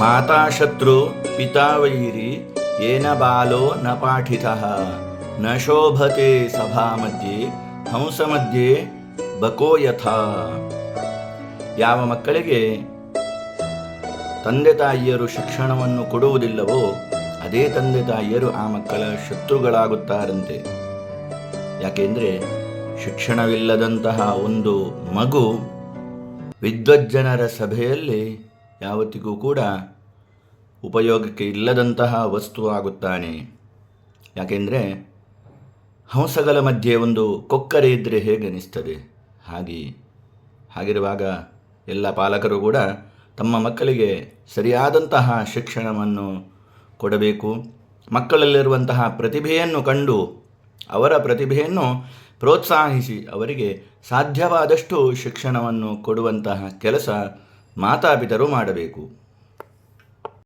ಮಾತಾ ಶತ್ರು ಪಿತಾ ವೈರಿ ಏನ ಬಾಲೋ ನ ಪಾಠಿತಃ ನ ಶೋಭತೆ ಸಭಾ ಮಧ್ಯೆ ಹಂಸ ಮಧ್ಯೆ ಬಕೋ ಯಥಾ. ಯಾವ ಮಕ್ಕಳಿಗೆ ತಂದೆ ತಾಯಿಯರು ಶಿಕ್ಷಣವನ್ನು ಕೊಡುವುದಿಲ್ಲವೋ ಅದೇ ತಂದೆ ತಾಯಿಯರು ಆ ಮಕ್ಕಳ ಶತ್ರುಗಳಾಗುತ್ತಾರಂತೆ. ಯಾಕೆಂದರೆ ಶಿಕ್ಷಣವಿಲ್ಲದಂತಹ ಒಂದು ಮಗು ವಿದ್ವಜ್ಜನರ ಸಭೆಯಲ್ಲಿ ಯಾವತ್ತಿಗೂ ಕೂಡ ಉಪಯೋಗಕ್ಕೆ ಇಲ್ಲದಂತಹ ವಸ್ತು ಆಗುತ್ತಾನೆ. ಯಾಕೆಂದರೆ ಹಂಸಗಳ ಮಧ್ಯೆ ಒಂದು ಕೊಕ್ಕರೆ ಇದ್ದರೆ ಹೇಗೆ ಅನಿಸ್ತದೆ, ಹಾಗಿರುವಾಗ ಎಲ್ಲ ಪಾಲಕರು ಕೂಡ ತಮ್ಮ ಮಕ್ಕಳಿಗೆ ಸರಿಯಾದಂತಹ ಶಿಕ್ಷಣವನ್ನು ಕೊಡಬೇಕು. ಮಕ್ಕಳಲ್ಲಿರುವಂತಹ ಪ್ರತಿಭೆಯನ್ನು ಕಂಡು ಅವರ ಪ್ರತಿಭೆಯನ್ನು ಪ್ರೋತ್ಸಾಹಿಸಿ ಅವರಿಗೆ ಸಾಧ್ಯವಾದಷ್ಟು ಶಿಕ್ಷಣವನ್ನು ಕೊಡುವಂತಹ ಕೆಲಸ ಮಾತಾಪಿತರು ಮಾಡಬೇಕು.